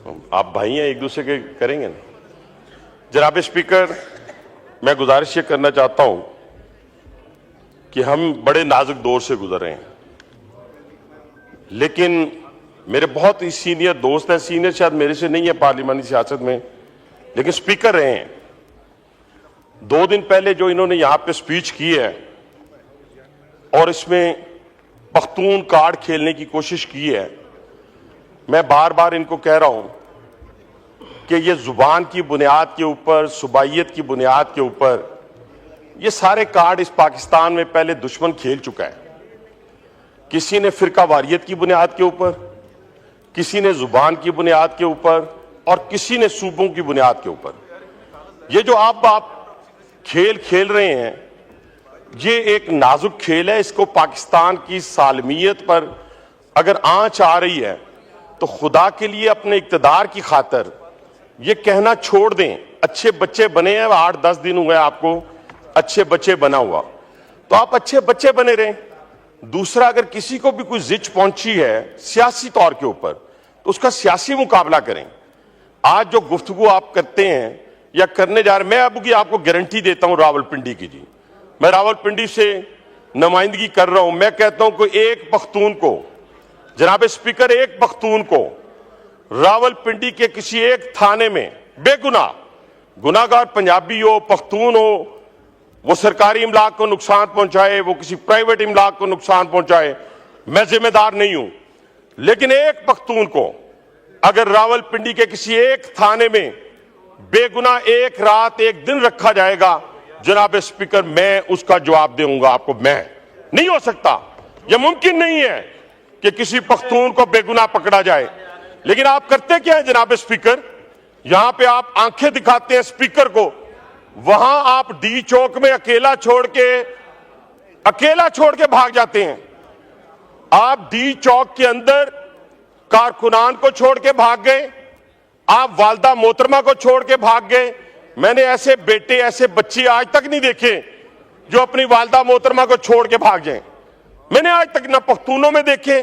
आप भाई हैं, एक दूसरे के करेंगे ना। जनाब स्पीकर, मैं गुजारिश ये करना चाहता हूं कि हम बड़े नाजुक दौर से गुजर रहे हैं, लेकिन मेरे बहुत ही सीनियर दोस्त हैं, सीनियर शायद मेरे से नहीं है पार्लिमानी सियासत में, लेकिन स्पीकर रहे हैं। 2 दिन पहले जो इन्होंने यहां पे स्पीच की है और इसमें पख्तून कार्ड खेलने की कोशिश की है, मैं बार बार इनको कह रहा हूं कि ये जुबान की बुनियाद के ऊपर, सुबाइयत की बुनियाद के ऊपर ये सारे कार्ड इस पाकिस्तान में पहले दुश्मन खेल चुका है। किसी ने फिरका वारियत की बुनियाद के ऊपर, किसी ने जुबान की बुनियाद के ऊपर और किसी ने सूबों की बुनियाद के ऊपर। ये जो आप खेल खेल रहे हैं, ये एक नाजुक खेल है। इसको पाकिस्तान की सालमियत पर अगर आंच आ रही है तो खुदा के लिए अपने इक्तदार की खातर ये कहना छोड़ दें। अच्छे बच्चे बने हैं, 8-10 दिन हुए आपको अच्छे बच्चे बना हुआ, तो आप अच्छे बच्चे बने रहें। दूसरा, अगर किसी को भी कोई जिच पहुंची है सियासी तौर के ऊपर तो उसका सियासी मुकाबला करें। आज जो गुफ्तगू आप करते हैं या करने जा रहे, मैं अब की आपको गारंटी देता हूं रावलपिंडी की, जी मैं रावलपिंडी से नुमाइंदगी कर रहा हूं। मैं कहता हूं कि एक पख्तून को, जनाब स्पीकर, एक पख्तून को रावलपिंडी के किसी एक थाने में बेगुनाह, गुनाहगार पंजाबी हो, पख्तून हो, वो सरकारी इमलाक को नुकसान पहुंचाए, वो किसी प्राइवेट इमलाक को नुकसान पहुंचाए, मैं जिम्मेदार नहीं हूं, लेकिन एक पख्तून को अगर रावलपिंडी के किसी एक थाने में बेगुनाह 1 रात 1 दिन रखा जाएगा, जनाब स्पीकर, मैं उसका जवाब दूंगा आपको। मैं नहीं हो सकता, यह मुमकिन नहीं है कि किसी पख्तून को बेगुनाह पकड़ा जाए। लेकिन आप करते क्या है जनाब स्पीकर, यहां पे आप आंखें दिखाते हैं स्पीकर को, वहां आप डी चौक में अकेला छोड़ के भाग जाते हैं। आप डी चौक के अंदर कारकुनान को छोड़ के भाग गए, आप वालदा मोहतरमा को छोड़ के भाग गए। मैंने ऐसे बेटे, ऐसे बच्चे आज तक नहीं देखे जो अपनी वालदा मोहतरमा को छोड़ के भाग जाएं। मैंने आज तक ना पख्तूनों में देखे,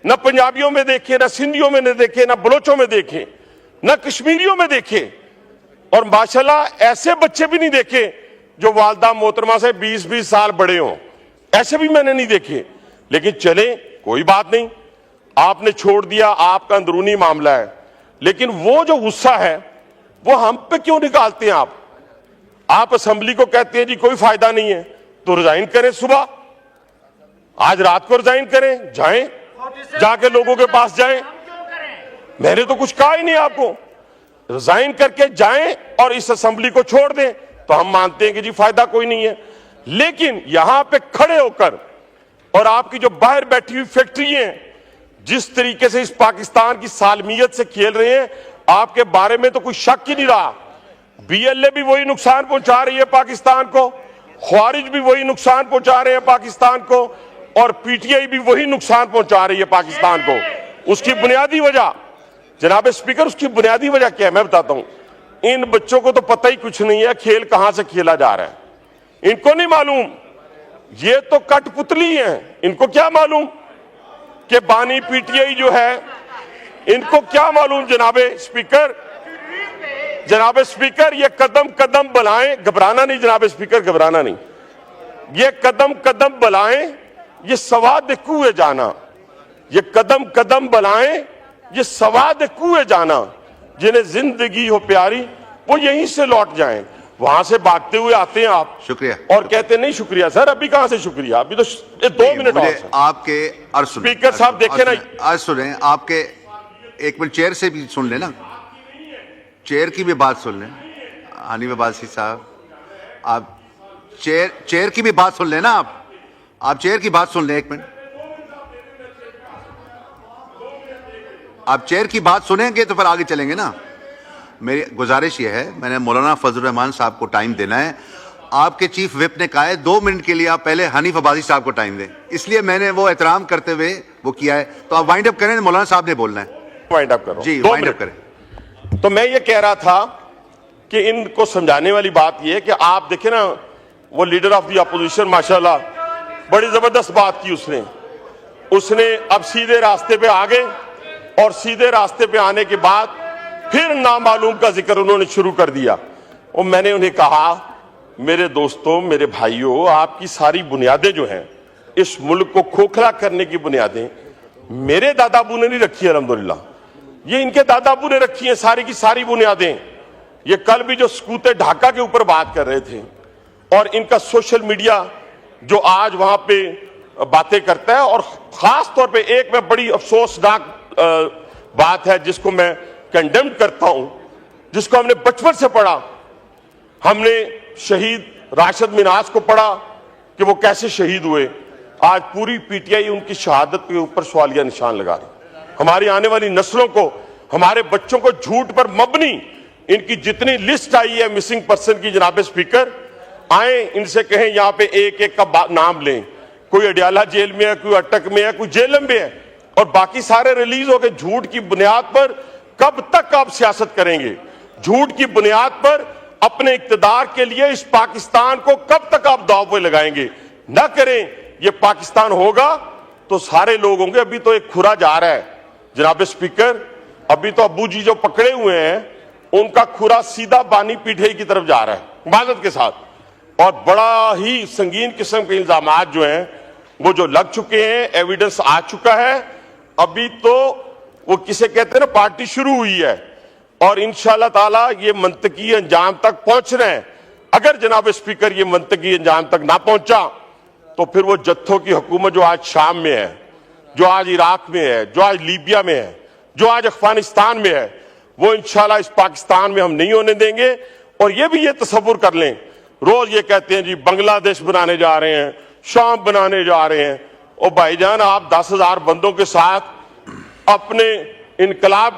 ना पंजाबियों में देखे, ना सिंधियों में देखे, ना बलोचों में देखे, ना कश्मीरियों में देखे, और माशाल्लाह ऐसे बच्चे भी नहीं देखे जो वालदा मोहतरमा से 20-20 साल बड़े हों, ऐसे भी मैंने नहीं देखे। लेकिन चले, कोई बात नहीं, आपने छोड़ दिया, आपका अंदरूनी मामला है। लेकिन वो जो गुस्सा है वो हम पे क्यों निकालते हैं आप असेंबली को कहते हैं जी कोई फायदा नहीं है, तो रिजाइन करें, सुबह आज रात को रिजाइन करें, जाएं, जाके लोगों के पास जाएं। मैंने तो कुछ कहा ही नहीं आपको, रिजाइन करके जाएं और इस असेंबली को छोड़ दें, तो हम मानते हैं कि जी फायदा कोई नहीं है। लेकिन यहां पे खड़े होकर और आपकी जो बाहर बैठी हुई फैक्ट्री हैं जिस तरीके से इस पाकिस्तान की सालमियत से खेल रहे हैं, आपके बारे में तो कोई शक ही नहीं रहा। बीएलए भी वही नुकसान पहुंचा रही है पाकिस्तान को, ख्वारिज भी वही नुकसान पहुंचा रहे हैं पाकिस्तान को, और पीटीआई भी वही नुकसान पहुंचा रही है पाकिस्तान को। उसकी बुनियादी वजह जनाब स्पीकर, उसकी बुनियादी वजह क्या है मैं बताता हूं। इन बच्चों को तो पता ही कुछ नहीं है खेल कहां से खेला जा रहा है, इनको नहीं मालूम। ये तो कठपुतली हैं, इनको क्या मालूम कि बानी पीटीआई जो है, इनको क्या मालूम। जनाब स्पीकर, ये कदम कदम बुलाएं, घबराना नहीं जनाब स्पीकर, घबराना नहीं। ये कदम कदम बुलाएं, ये सवाद कुएं जाना, ये कदम कदम बुलाएं, ये सवाद कुएं जाना। जिन्हें जिंदगी हो प्यारी वो यहीं से लौट जाएं। वहां से भागते हुए आते हैं आप, शुक्रिया, और कहते नहीं शुक्रिया सर। अभी कहां से शुक्रिया, अभी तो 2 मिनट और आपके अर्ज सुने। स्पीकर साहब देखे ना, आज सुने आपके, 1 मिनट चेयर से भी सुन लेना, चेयर की भी बात सुन लें। हनीफ अब्बासी साहब, आप चेयर की भी बात सुन लेना, आप चेयर की बात सुन लें। 1 मिनट, आप चेयर की बात सुनेंगे तो फिर आगे चलेंगे ना। मेरी गुजारिश ये है, मैंने मौलाना फजल रहमान साहब को टाइम देना है। आपके चीफ विप ने कहा है 2 मिनट के लिए आप पहले हनीफ अब्बासी साहब को टाइम दें, इसलिए मैंने वो एहतराम करते हुए वो किया है। तो आप वाइंड अप करें, मौलाना साहब ने बोलना है। वाइंड अप करो जी, वाइंड अप करें। तो मैं ये कह रहा था कि इनको समझाने वाली बात ये है कि आप देखें ना, वो लीडर ऑफ द अपोजिशन माशाल्लाह बड़ी जबरदस्त बात की उसने अब सीधे रास्ते पे आ गए, और सीधे रास्ते पे आने के बाद फिर नामालूम का जिक्र उन्होंने शुरू कर दिया। और मैंने उन्हें कहा, मेरे दोस्तों, मेरे भाइयों, आपकी सारी बुनियादें जो हैं इस मुल्क को खोखला करने की बुनियादें मेरे दादाबू ने नहीं रखी है, अल्हम्दुलिल्लाह, ये इनके दादाबू ने रखी हैं सारी की सारी बुनियादें। ये कल भी जो सकूते ढाका के ऊपर बात कर रहे थे, और इनका सोशल मीडिया जो आज वहां पे बातें करता है, और खास तौर पे एक में बड़ी अफसोसनाक बात है जिसको मैं कंडेम करता हूं, जिसको हमने बचपन से पढ़ा। हमने शहीद राशिद मिनाज को पढ़ा कि वो कैसे शहीद हुए। आज पूरी पीटीआई उनकी शहादत के ऊपर सवालिया निशान लगा रही। हमारी आने वाली नस्लों को, हमारे बच्चों को झूठ पर मबनी इनकी जितनी लिस्ट आई है मिसिंग पर्सन की, जनाब स्पीकर, आए इनसे कहें यहां पे एक एक का नाम लें। कोई अडियाला जेल में है, कोई अटक में है, कोई जेल में है, और बाकी सारे रिलीज हो गए। झूठ की बुनियाद पर कब तक आप सियासत करेंगे? झूठ की बुनियाद पर अपने इक्तदार के लिए इस पाकिस्तान को कब तक आप दांव पे लगाएंगे? न करें। ये पाकिस्तान होगा तो सारे लोग होंगे। अभी तो एक खुरा जा रहा है जनाब स्पीकर, अभी तो अब्बू जी जो पकड़े हुए हैं उनका खुरा सीधा बानी पीठे की तरफ जा रहा है इबादत के साथ, और बड़ा ही संगीन किस्म के इल्जामात जो हैं वो जो लग चुके हैं, एविडेंस आ चुका है। अभी तो वो किसे कहते हैं ना, पार्टी शुरू हुई है, और इंशाअल्लाह ताला ये मंतकी अंजाम तक पहुंच रहे हैं। अगर जनाब स्पीकर ये मंतकी अंजाम तक ना पहुंचा तो फिर वो जत्थों की हुकूमत जो आज शाम में है, जो आज इराक में है, जो आज लीबिया में है, जो आज अफगानिस्तान में है, वो इंशाअल्लाह इस पाकिस्तान में हम नहीं होने देंगे। और ये भी ये तसव्वुर कर लें, रोज ये कहते हैं जी बांग्लादेश बनाने जा रहे हैं, शाम बनाने जा रहे हैं। और भाईजान, आप 10,000 बंदों के साथ अपने इनकलाब